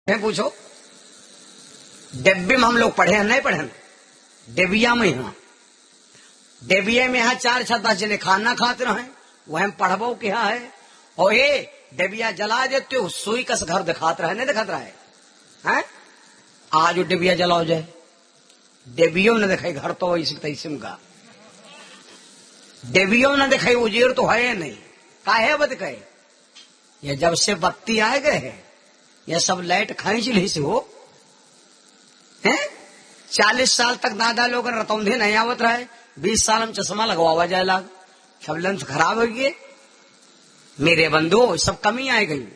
पूछो। डेब्बी में हम लोग पढ़े हैं नहीं पढ़े? डेबिया में यहाँ डेबिया में यहाँ 4 छत्ता चले खाना खाते रहे वह हम पढ़बो क्या है। और ये डेबिया जला देते हो सुई का घर दिखाते रहे नहीं दिखाते रहे हैं। आज वो डेबिया जलाओ जाए डेबियो न दिखाई घर तो इसी तैसिम का डेबियो न दिखाई उजेर तो है नहीं काहे बद कहे। ये जब से बत्ती आए गए है ये सब लाइट खींच ली से हो हैं। 40 साल तक दादा लोग रतौंधे नहीं आवत रहे 20 साल में चश्मा लगवावा जाए लाग सब लेंस खराब हो गए। मेरे बंधु सब कमी आ गई।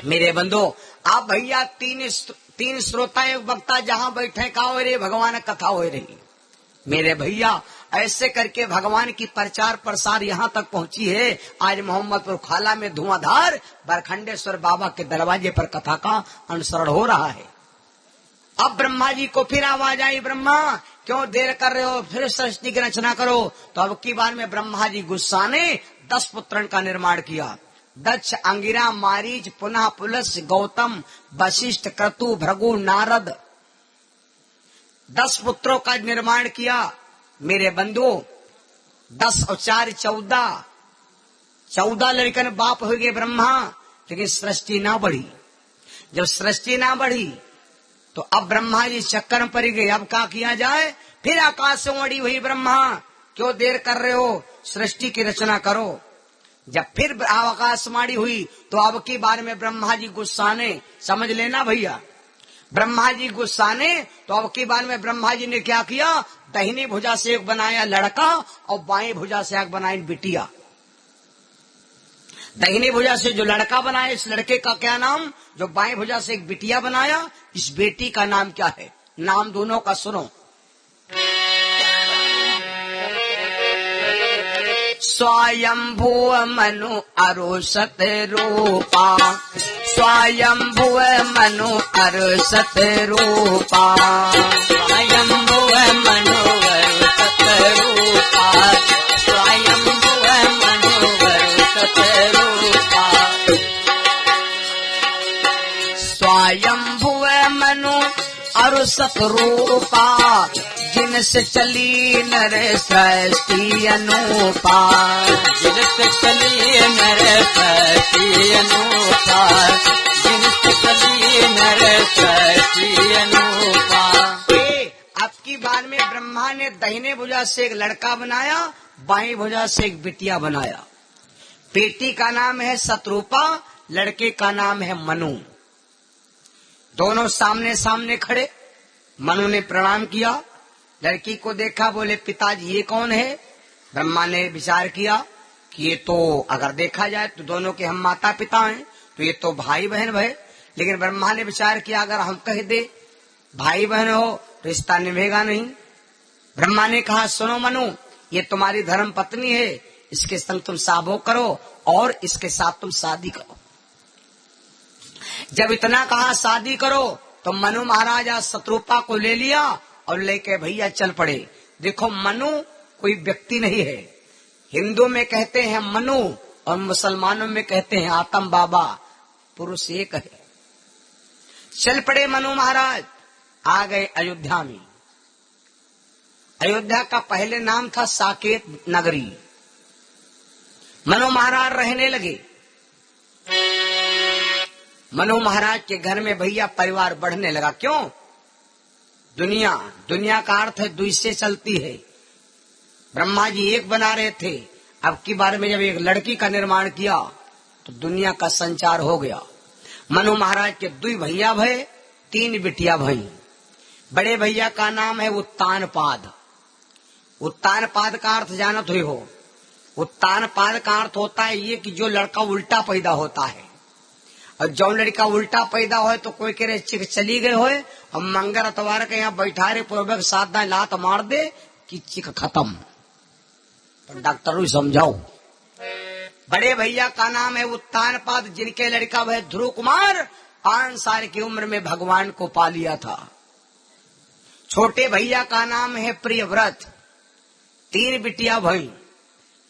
मेरे बंधु आप भैया तीन श्रोता एक वक्ता जहां बैठे का हो रही भगवान कथा हो रही। मेरे भैया ऐसे करके भगवान की प्रचार प्रसार यहाँ तक पहुंची है। आज मोहम्मदपुर खाला में धुआंधार बरखंडेश्वर बाबा के दरवाजे पर कथा का अनुसरण हो रहा है। अब ब्रह्मा जी को फिर आवाज आई, ब्रह्मा क्यों देर कर रहे हो, फिर सृष्टि की रचना करो। तो अब की बार में ब्रह्मा जी गुस्सा ने 10 पुत्रों का निर्माण किया। दक्ष, अंगिरा, मारीच, पुनः पुलस, गौतम, वशिष्ठ, क्रतु, भृगु, नारद 10 पुत्रों का निर्माण किया। मेरे बंधु 10 और 4 14 लड़कन बाप हो गए ब्रह्मा। लेकिन सृष्टि ना बढ़ी। जब सृष्टि ना बढ़ी तो अब ब्रह्मा जी चक्कर में पड़ गए। अब क्या किया जाए। फिर आकाश से उड़ी हुई ब्रह्मा क्यों देर कर रहे हो सृष्टि की रचना करो। जब फिर आकाशवाणी हुई तो अब की बार में ब्रह्मा जी गुस्सा ने समझ लेना भैया ब्रह्मा जी गुस्सा ने तो अब की बार में ब्रह्मा जी ने क्या किया। दाहिनी भुजा से एक बनाया लड़का और बाएं भुजा से एक बनाई बिटिया। दाहिनी भुजा से जो लड़का बनाया इस लड़के का क्या नाम, जो बाएं भुजा से एक बिटिया बनाया इस बेटी का नाम क्या है। नाम दोनों का सुनो। स्वयंभुव मनु अरुषत रूपा, स्वयंभुव मनु अरुषत रूपा, स्वयंभुव मनु अरुषत रूपा, स्वयंभुव मनु अरुषत रूपा, स्वयंभुव मनु अरुषत रूपा, जिनसे चली नर सृष्टि अनूपा, जिनसे चली नर सृष्टि अनूपा, जिनसे चली नर सृष्टि अनूपा। अब की बार में ब्रह्मा ने दाहिने भुजा से एक लड़का बनाया, बाएं भुजा से एक बिटिया बनाया। बेटी का नाम है शत्रुपा, लड़के का नाम है मनु। दोनों सामने सामने खड़े। मनु ने प्रणाम किया, लड़की को देखा, बोले पिताजी ये कौन है। ब्रह्मा ने विचार किया कि ये तो अगर देखा जाए तो दोनों के हम माता पिता हैं तो ये तो भाई बहन भय। लेकिन ब्रह्मा ने विचार किया अगर हम कह दे भाई बहन हो रिश्ता निभेगा नहीं। ब्रह्मा ने कहा सुनो मनु ये तुम्हारी धर्म पत्नी है, इसके संग तुम साभोग करो और इसके साथ तुम शादी करो। जब इतना कहा शादी करो तो मनु महाराज शत्रुपा को ले लिया और लेके भैया चल पड़े। देखो मनु कोई व्यक्ति नहीं है। हिंदू में कहते हैं मनु और मुसलमानों में कहते हैं आतम बाबा, पुरुष एक है। चल पड़े मनु महाराज, आ गए अयोध्या में। अयोध्या का पहले नाम था साकेत नगरी। मनु महाराज रहने लगे। मनु महाराज के घर में भैया परिवार बढ़ने लगा। क्यों? दुनिया का अर्थ है दुई से चलती है। ब्रह्मा जी एक बना रहे थे, अब की बार में जब एक लड़की का निर्माण किया तो दुनिया का संचार हो गया। मनु महाराज के 2 भैया भय, 3 बिटिया भई। बड़े भैया का नाम है उत्तानपाद। उत्तानपाद का अर्थ जानत हुए हो। उत्तानपाद का अर्थ होता है ये कि जो लड़का उल्टा पैदा होता है। और जो लड़का उल्टा पैदा हो तो कोई कह रहे चिक चली गए होए और मंगर अतवार के यहाँ बैठा रहे पूर्वक 7 दाएं लात मार दे कि चिक खत्म। तो डॉक्टर भी समझाओ। बड़े भैया का नाम है उत्तानपाद, जिनके लड़का वह ध्रुव कुमार 5 साल की उम्र में भगवान को पा लिया था। छोटे भैया का नाम है प्रियव्रत, 3 बिटिया भई।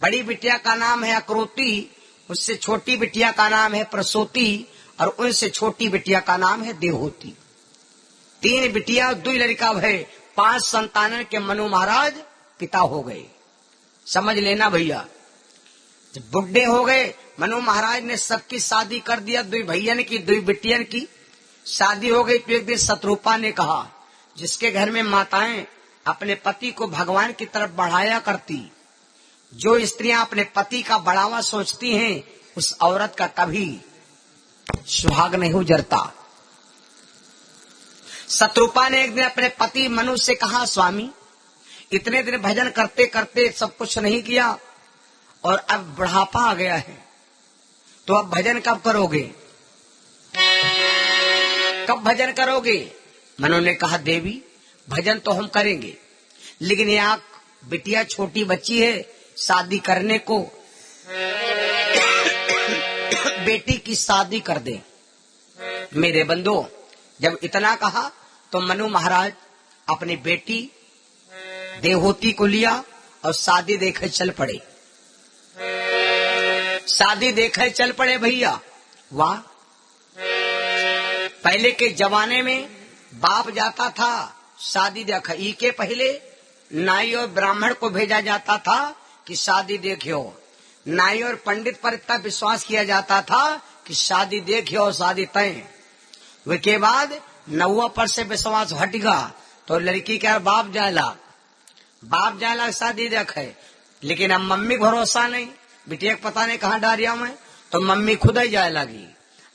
बड़ी बिटिया का नाम है अक्रोती, उससे छोटी बिटिया का नाम है प्रसूति और उनसे छोटी बिटिया का नाम है देवहूति। 3 बिटिया 2 लड़का भय, 5 संतानों के मनु महाराज पिता हो गए। समझ लेना भैया, जब बुढ़े हो गए मनु महाराज ने सबकी शादी कर दिया। 2 भैयन की 2 बिटियन की शादी हो गई। तो एक दिन शत्रुपा ने कहा, जिसके घर में माताएं अपने पति को भगवान की तरफ बढ़ाया करती, जो स्त्रियां अपने पति का बढ़ावा सोचती हैं, उस औरत का कभी सुहाग नहीं उजरता। शत्रुपा ने एक दिन अपने पति मनु से कहा, स्वामी इतने दिन भजन करते करते सब कुछ नहीं किया और अब बुढ़ापा आ गया है, तो अब भजन कब करोगे, कब भजन करोगे? मनु ने कहा, देवी भजन तो हम करेंगे, लेकिन यहाँ बिटिया छोटी बच्ची है, शादी करने को बेटी की शादी कर दे। मेरे बंधु, जब इतना कहा तो मनु महाराज अपनी बेटी देवहूति को लिया और शादी देखे चल पड़े। शादी देखे चल पड़े भैया। वाह, पहले के जमाने में बाप जाता था शादी देखा, ई के पहले नाई और ब्राह्मण को भेजा जाता था कि शादी देखियो। नाई और पंडित पर इतना विश्वास किया जाता था कि शादी देखियो, शादी तय। वे के बाद 9 पर से विश्वास हटेगा तो लड़की क्या बाप जाला शादी देखे। लेकिन अब मम्मी भरोसा नहीं, बिटिया पता नहीं कहाँ डारिया में, तो मम्मी खुद ही जाए लगी।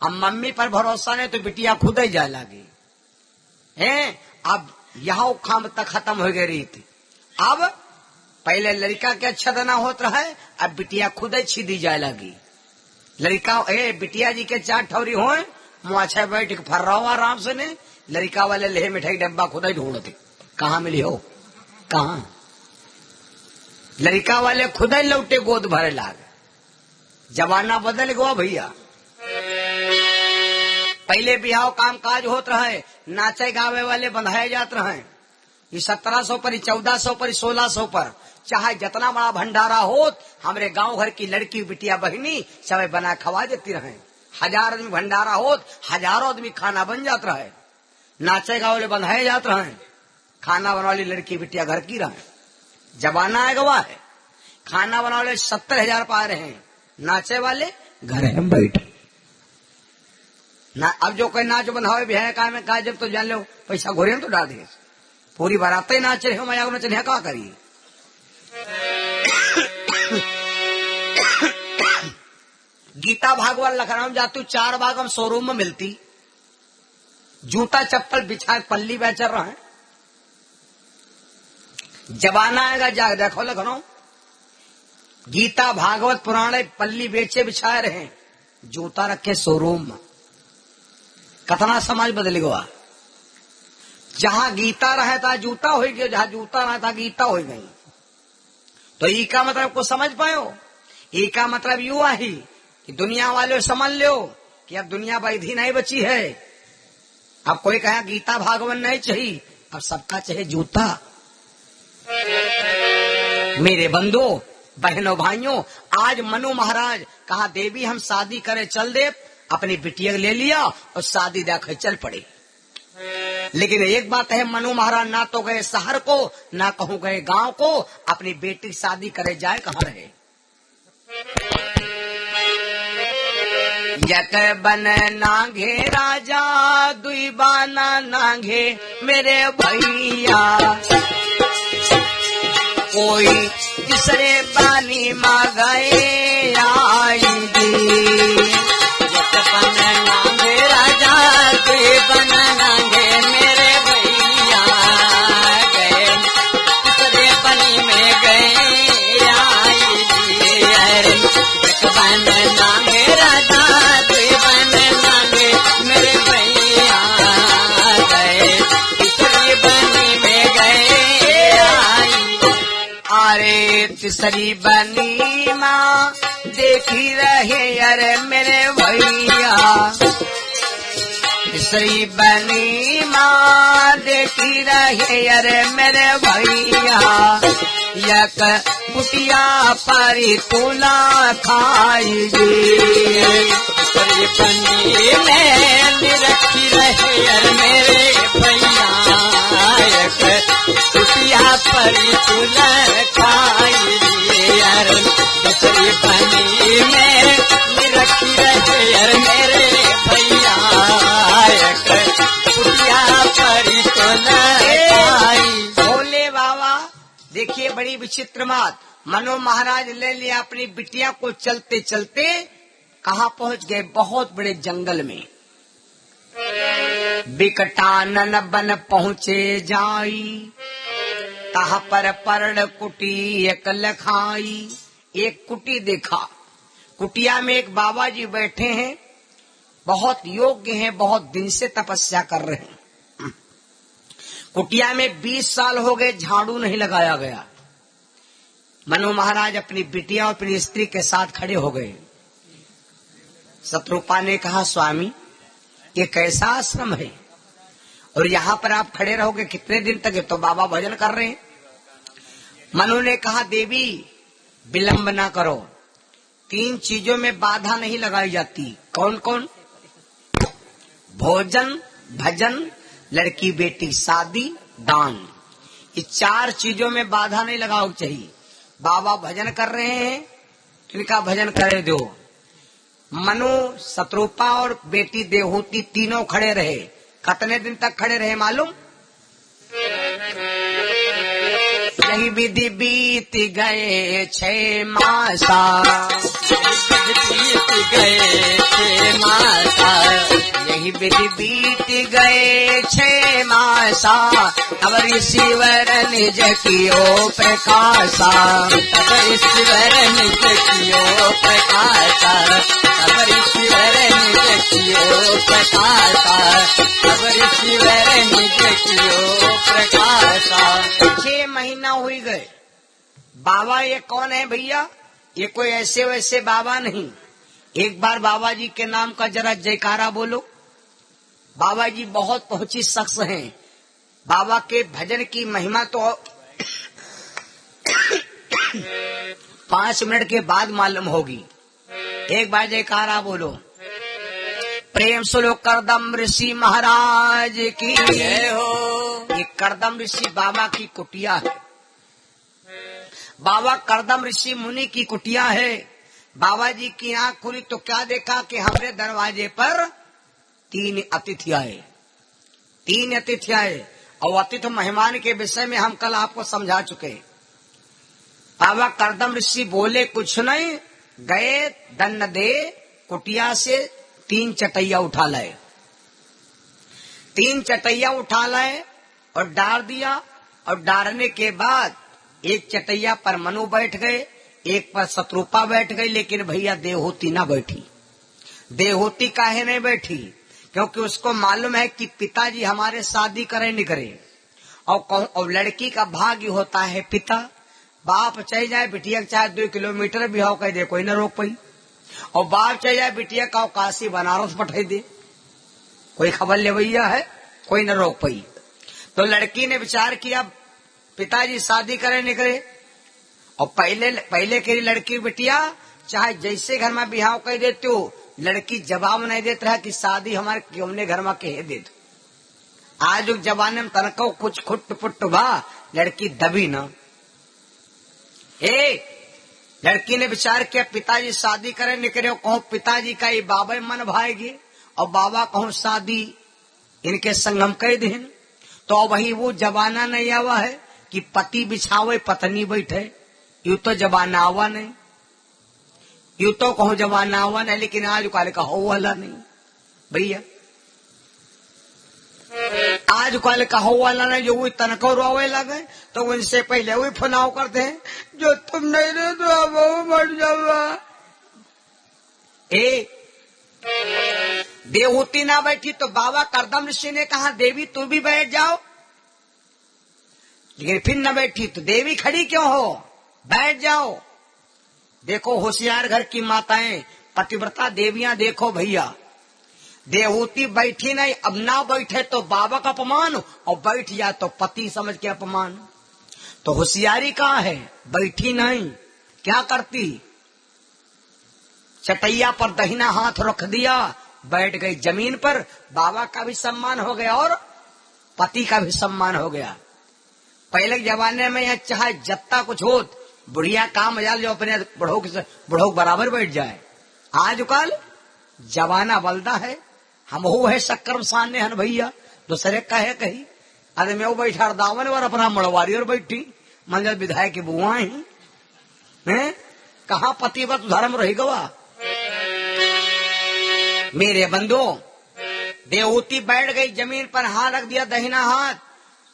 अब मम्मी पर भरोसा नहीं तो बिटिया खुद ही जाए लगी है। अब यहाँ खाम तक खत्म हो गई रही थी। अब पहले लड़का के अच्छा दाना होता है, अब बिटिया खुद ही छीदी जाए लगी। लड़का बिटिया जी के 4 ठौरी हो, मुआछे बैठ के फर रहा हो आराम से ने। लड़का वाले लेहे मिठाई डब्बा खुद ही ढूंढते, कहाँ मिली हो, कहाँ। लड़का वाले खुद ही लौटे गोद भरे लाग। जमाना बदल गया भैया। पहले बिहाव काम काज होत रहे, नाचे गावे वाले बंधाए जाते रहे। ये 1700 पर, 1400 पर, 1600 पर, चाहे जितना बड़ा भंडारा हो, हमारे गांव घर की लड़की बिटिया बहनी सब बना खवा देती रहे। 1000 आदमी भंडारा हो, हजारों आदमी खाना बन जाते रहे। नाचे गावे वाले बंधाए जाते रहे, खाना बना वाली लड़की बिटिया घर की रहे। जमाना है गवा है, खाना बना वाले 70,000 पा रहे हैं, नाचे वाले घर में बैठे ना। अब जो कोई नाच बंधावे भी है का में का, जब तो जान लो पैसा घोरे तो डाल दे, पूरी बारात ही नाच रहे, मजाक नाच रहे, क्या करिए। गीता भागवत लखनऊ जातू 4 भाग हम शोरूम में मिलती। जूता चप्पल बिछा पल्ली बेच रहा है। जमाना आएगा जा देखो लखनऊ, गीता भागवत पुराने पल्ली बेचे बिछाए रहे, जूता रखे शोरूम में। कतना समाज बदल गया। जहां गीता रहता जूता हो गया, जहां जूता रहता गीता हो गई। तो ई का मतलब को समझ पायो? ई का मतलब यू ही कि दुनिया वाले समझ लो कि अब दुनिया वैधी नहीं बची है। अब कोई कहे गीता भागवत नहीं चाहिए, अब सबका चाहिए जूता। मेरे बंधु बहनों भाइयों, आज मनु महाराज कहा, देवी हम शादी करे चल दे। अपनी बिटिया ले लिया और शादी देखे चल पड़े। लेकिन एक बात है, मनु महाराज ना तो गए शहर को, ना कहूँ गए गांव को। अपनी बेटी शादी करे जाए कहाँ रहे। यक बन नांगे राजा, दुई बाना नांगे मेरे भैया। कोई तीसरे पानी मांगे आएगी। नांगे राजा, दुई बना नांगे मेरे भैया। गए तीसरे पानी में गए आएगी। बन नांगे राजा, दुई बन नांगे मेरे भैया। गए तीसरी बनी में गए आएगी। अरे तीसरी बनी माँ देखी रहे अरे मेरे भैया। दूसरी बनी माँ देखी रहे अरे मेरे भैया यक कुटिया परी तुला खाएगी दूसरी बनी में रखी रहे अरे मेरे भैया यक कुटिया परी तुला खाएगी अरे दूसरी बनी में रखी रहे अरे मेरे भैया कुटिया परी तुला भोले बाबा। देखिए बड़ी विचित्र बात, मनो महाराज ले लिया अपनी बिटिया को, चलते चलते कहाँ पहुँच गए, बहुत बड़े जंगल में। बिकटानन बन पहुँचे जाई तहाँ पर पर्ण कुटी एक लखाई। एक कुटी देखा, कुटिया में एक बाबा जी बैठे हैं, बहुत योग्य हैं, बहुत दिन से तपस्या कर रहे हैं। कुटिया में 20 साल हो गए, झाड़ू नहीं लगाया गया। मनु महाराज अपनी बिटिया और अपनी स्त्री के साथ खड़े हो गए। शत्रुपा ने कहा, स्वामी ये कैसा आश्रम है और यहाँ पर आप खड़े रहोगे कितने दिन तक? तो बाबा भजन कर रहे हैं। मनु ने कहा, देवी विलंब ना करो, 3 चीजों में बाधा नहीं लगाई जाती। कौन कौन? भोजन, भजन, लड़की बेटी शादी, दान। ये 4 चीजों में बाधा नहीं लगाओ चाहिए। बाबा भजन कर रहे हैं, इनका भजन करे दो। मनु, शत्रुपा और बेटी देवहूति तीनों खड़े रहे। कितने दिन तक खड़े रहे मालूम? यही विधि बीत गए 6 मासा, बीत गए 6 मासा, यही विधि बीत गए 6 मासा। अब ऋषिवर निज कियो प्रकाशा, अब ऋषिवर निज कियो प्रकाशा, अब ऋषिवर निज कियो प्रकाशा, अब ऋषिवर निज कियो प्रकाशा। 6 महीना हो गए। बाबा ये कौन है भैया? ये कोई ऐसे वैसे बाबा नहीं। एक बार बाबा जी के नाम का जरा जयकारा बोलो। बाबा जी बहुत पहुंची शख्स हैं। बाबा के भजन की महिमा तो 5 मिनट के बाद मालूम होगी। एक बार जयकारा बोलो। प्रेम सुनो करदम ऋषि महाराज की जय हो। ये करदम ऋषि बाबा की कुटिया है। बाबा करदम ऋषि मुनि की कुटिया है। बाबा जी की आंख खुली तो क्या देखा कि हमारे दरवाजे पर 3 अतिथि आए। 3 अतिथि आए और अतिथि मेहमान के विषय में हम कल आपको समझा चुके। बाबा करदम ऋषि बोले कुछ नहीं, गए दंड दे कुटिया से 3 चटैया उठा लाए। 3 चटैया उठा लाए और डाल दिया। और डालने के बाद एक चटैया पर मनु बैठ गए, एक पर शत्रुपा बैठ गई। लेकिन भैया देवहूति ना बैठी। देवहूति काहे नहीं बैठी? क्योंकि उसको मालूम है कि पिताजी हमारे शादी करे नहीं करे। और लड़की का भाग्य होता है पिता। बाप चाहे जाए बिटिया चाहे 2 किलोमीटर भी हो कह दे, कोई न रोक पाई। और बाप चाहे जाए बिटिया का काशी बनारस पठाई दे, कोई खबर ले भैया है, कोई न रोक पाई। तो लड़की ने विचार किया पिताजी शादी करे नहीं करे। और पहले के लड़की बिटिया चाहे जैसे घर में बिहाव कह देते हो, लड़की जवाब नहीं देता रहा कि शादी हमारे हमने घर में कह दे दो। आज उस जमाने में तनको कुछ खुट पुट बा, लड़की दबी ना। लड़की ने विचार किया पिताजी शादी करे नहीं करे। कहो पिताजी का ये बाबा मन भाएगी और बाबा कहूँ शादी इनके संग हम कह दें। तो वही वो जमाना नहीं आवा है कि पति बिछावे पत्नी बैठे। यूं तो जमाना आवा नहीं, यूं तो कहूँ जमाना आवा नहीं। लेकिन आज काले का हो वाला नहीं भैया। आज काले का हो वाला नहीं। जो वो तनको रोवे लगे तो उनसे पहले वही फुनाव करते हैं, जो तुम नहीं रहे तो वो मर जावा। देवहूति ना बैठी तो बाबा करदम ऋषि ने कहा देवी तू भी बैठ जाओ। लेकिन फिर न बैठी तो देवी खड़ी क्यों हो, बैठ जाओ। देखो होशियार घर की माताएं पतिव्रता देवियां देखो भैया। देवहूति बैठी नहीं, अब ना बैठे तो बाबा का अपमान, और बैठ जाए तो पति समझ के अपमान। तो होशियारी कहाँ है? बैठी नहीं, क्या करती? चटैया पर दाहिना हाथ रख दिया, बैठ गई जमीन पर। बाबा का भी सम्मान हो गया और पति का भी सम्मान हो गया। पहले के जमाने में यह चाहे जत्ता कुछ हो, बुढ़िया काम मजाल जो अपने बुढ़ो बराबर बैठ जाए। आजकल जमाना बलदा है, हम हो है शक्कर सामने हन भैया, दूसरे कहे कही अरे मैं वो बैठा दावन और अपना मड़वारी और बैठी मंजर विधायक की बुआ ही है, कहाँ पतिव्रत धर्म रही गवा। मेरे बंधु, देवहूति बैठ गई जमीन पर, हाथ रख दिया दाहिना हाथ।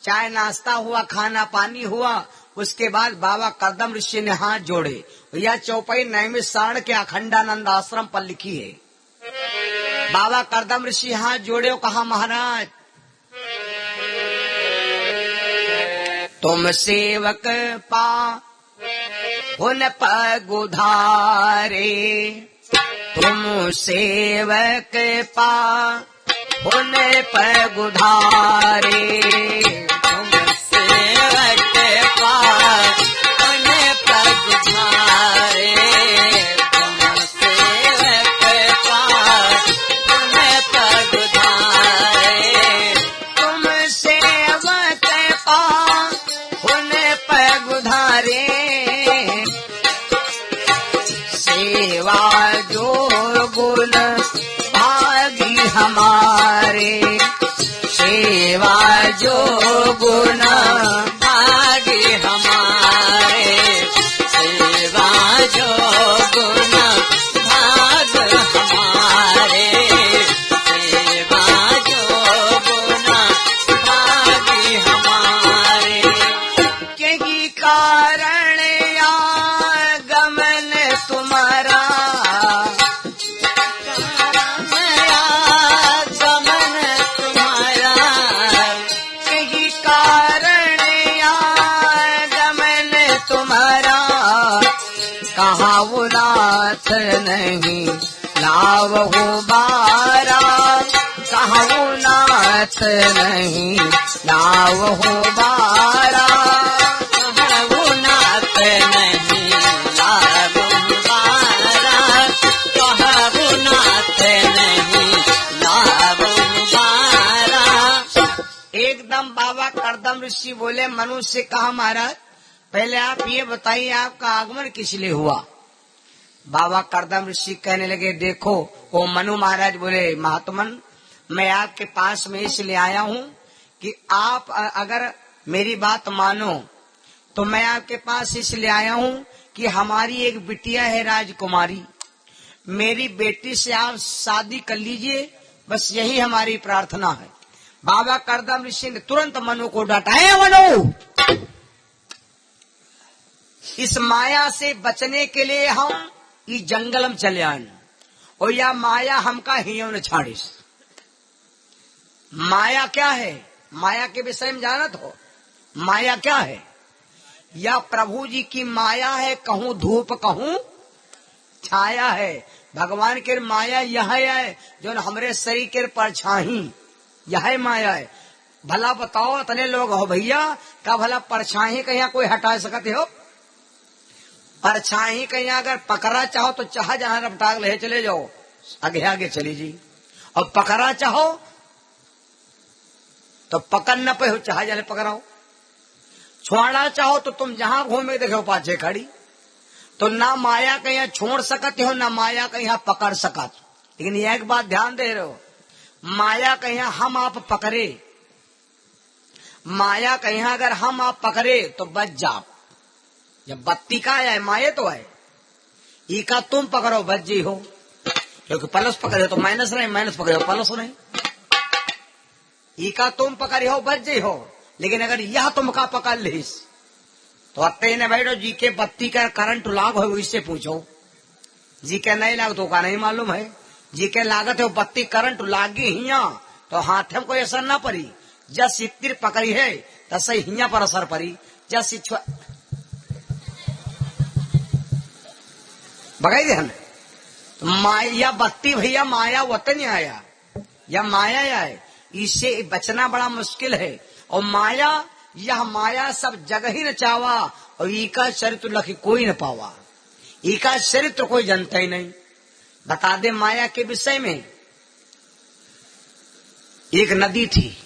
चाय नाश्ता हुआ, खाना पानी हुआ। उसके बाद बाबा करदम ऋषि ने हाथ जोड़े। यह चौपाई नैमिष सारण के अखंडानंद आश्रम पर लिखी है। बाबा करदम ऋषि हाथ जोड़े और कहा, महाराज तुम सेवक पा हुन पगुधारे, तुम सेवक पा हुन पगुधारे, तुम सेवक पा हुन पगुधारे, तुम सेवक पा हुन पगुधारे, तुम सेवक पा हुन पगुधारे, सेवा जो गुण भागी हमारे, सेवा जो गुण भागी हमारे, सेवा जो गुण भाग हमारे, सेवा जो गुण भागी हमारे, यही कारण या गमन तुम्हारा, कहाँ वो नाथ नहीं लावहु बारा, कहाँ वो नाथ नहीं लावहु बारा, कहाँ वो नाथ नहीं लावहु बारा, कहाँ वो नाथ नहीं लावहु बारा। एकदम बाबा करदम ऋषि बोले, मनुष्य से कहा, महाराज पहले आप ये बताइए आपका आगमन किस लिए हुआ। बाबा करदम ऋषि कहने लगे, देखो वो मनु महाराज बोले, महात्मन मैं आपके पास में इसलिए आया हूँ कि आप अगर मेरी बात मानो तो मैं आपके पास इसलिए आया हूँ कि हमारी एक बिटिया है राजकुमारी, मेरी बेटी से आप शादी कर लीजिए, बस यही हमारी प्रार्थना है। बाबा करदम ऋषि ने तुरंत मनु को डांटा, है मनु, इस माया से बचने के लिए हम इस जंगल में चले आए, और या माया हमका हियों न छाड़िस। माया क्या है? माया के विषय में जानत हो? माया क्या है? या प्रभु जी की माया है, कहूँ धूप कहूँ छाया है। भगवान के माया यह है जो हमरे शरीर के परछाई, यह माया है। भला बताओ इतने लोग हो भैया, का भला परछाई कहीं कोई हटा सकते हो? परछाई कहीं अगर पकड़ा चाहो तो चाह जहां रफ्तार ले चले जाओ, आगे आगे चली जी, और पकड़ा चाहो तो पकड़ न पे हो, चाह जाने पकड़ाओ। छोड़ना चाहो तो तुम जहां घूमे देखो पाछे खड़ी। तो ना माया कहीं छोड़ सकते हो, ना माया कहीं पकड़ सकत। लेकिन यह एक बात ध्यान दे रहे हो, माया कहीं हम आप पकड़े, माया कहीं अगर हम आप पकड़े तो बच जाओ। जब बत्ती का है माये तो है, ई का तुम पकड़ो बच जी हो, क्योंकि प्लस पकड़े तो माइनस नहीं, माइनस पकड़े हो प्लस नहीं। ई का तुम पकड़े हो बच जी हो, लेकिन अगर यह तुमका पकड़ लीस तो अत्ते ने बैठो जी के बत्ती का करंट लाग हो, इससे पूछो। जी के नहीं लाग तो का नहीं मालूम है, जी के लागत है बत्ती करंट लागी हिया तो हाथ में कोई असर ना पड़ी। जस सित्तिर पकड़ी है तस हिया पर असर पड़ी। जस बगाई दे हमें तो माया बत्ती भैया माया वतन आया, या माया आए, इससे बचना बड़ा मुश्किल है। और माया, यह माया सब जगह ही न चावा, और इका चरित्र लखी कोई न पावा, इका चरित्र कोई जानता ही नहीं। बता दे माया के विषय में, एक नदी थी,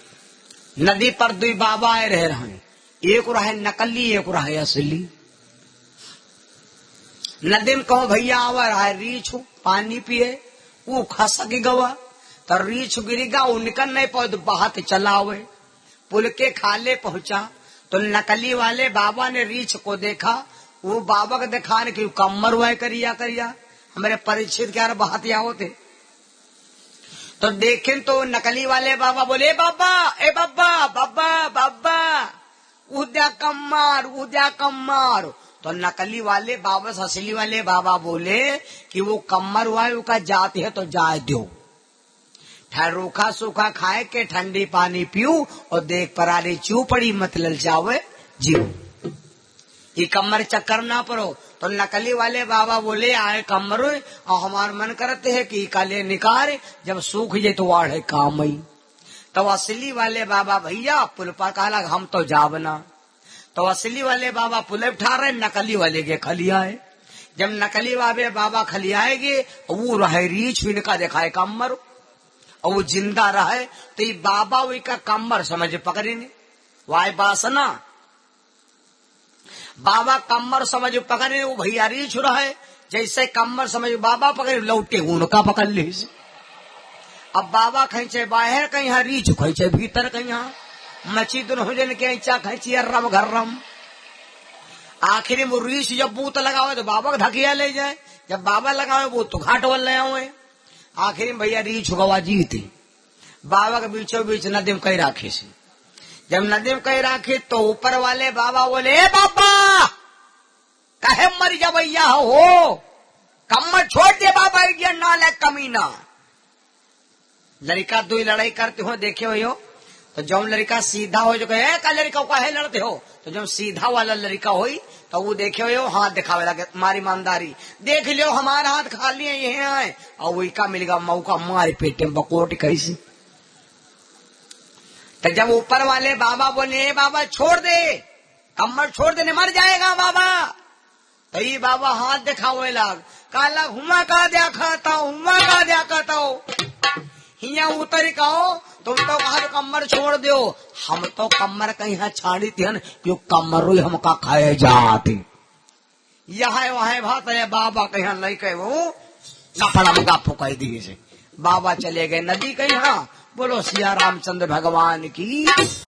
नदी पर दो बाबा आए रह रहे, एक रहे नकली, एक रहे असली। नदी में कहो भैया आवा रहा रीछ पानी पिए, वो खस गवा तो रीछ गिरेगा, वो निकल नहीं पाए तो बहाते चला हुए। पुल के खाले पहुंचा तो नकली वाले बाबा ने रीछ को देखा, वो बाबा को दिखाने की कमर हुआ करिया करिया, हमारे परिचित क्या बहाते होते। तो देखें तो नकली वाले बाबा बोले बाबा ए बाबा बाबा बाबा उद्या कम्मार उद्या कम्मार। तो नकली वाले बाबा से असली वाले बाबा बोले कि वो कम्मर हुआ है, उसका जाती है तो जाए दो, रूखा सूखा खाए के ठंडी पानी पीऊ, और देख पराली चू पड़ी मत ललचावे जीव, ये कम्मर चक्कर ना पड़ो। तो नकली वाले बाबा बोले आए कम्मर, और हमारा मन करते है कि काले निकाल, जब सूख जाए तो वाढ़े काम आई। तो असली वाले बाबा भैया पुल पर कहला हम तो जावना। तो असली वाले बाबा पुल उठा रहे, नकली वाले के खलियाए। जब नकली वाले बाबा खलियाएगे, वो रहे रीछ इनका दिखाए कम्मर, और वो जिंदा रहे तो ये बाबा वही का कम्मर समझ पकड़ी नहीं, वाय बासना बाबा कम्मर समझ पकड़े, वो भैया रीछ रहे, जैसे कम्मर समझ बाबा पकड़े, लौटे उनका पकड़ ली। अब बाबा खींचे बाहर कहीं रीछ खींचे भीतर कहीं, मची दोनों जन के ईचा खींची रम घर्रम। आखिर में रीछ जब बूत लगावे तो बाबा ढकिया ले जाए, जब बाबा लगावे वो तो घाट वाल ले आवे। आखिर में भैया रीछ गवा जीते, बाबा के बीचों बीच नदी में कहीं राखे से। जब नदी में कहीं राखे तो ऊपर वाले बाबा बोले ए बाबा कहे मर जा भैया हो, कम्मर छोड़ दे बाबा, इंडियन नाले कमीना। लड़का दो लड़ाई करते हो देखे हो, तो जब लड़का सीधा हो जो कहे का लड़का का है लड़ते हो, तो जब सीधा वाला लड़का हो तो वो देखे हो हाथ दिखावे लगे, मारी ईमानदारी देख लियो हमारा हाथ खा लिए ये आए, और वही का मिलेगा मौका मारे पेटे में बकोट कैसी। तो जब ऊपर वाले बाबा बोले बाबा छोड़ दे, कम्मर छोड़ देने मर जाएगा बाबा, तो ये बाबा हाथ दिखावे लग, काला हुआ का दिया खाता हुआ का दिया खाता हो, हिया उतर कहो तुम तो कहा कम्मर छोड़ दो, हम तो कम्मर कहीं छाड़ी थी क्यों कम्मर रोई हमका खाए जाते। यहाँ वहां बात है बाबा कहीं नहीं कहे वो कपड़ा मुका फुकाई दिए से बाबा चले गए नदी कहीं। बोलो सिया रामचंद्र भगवान की।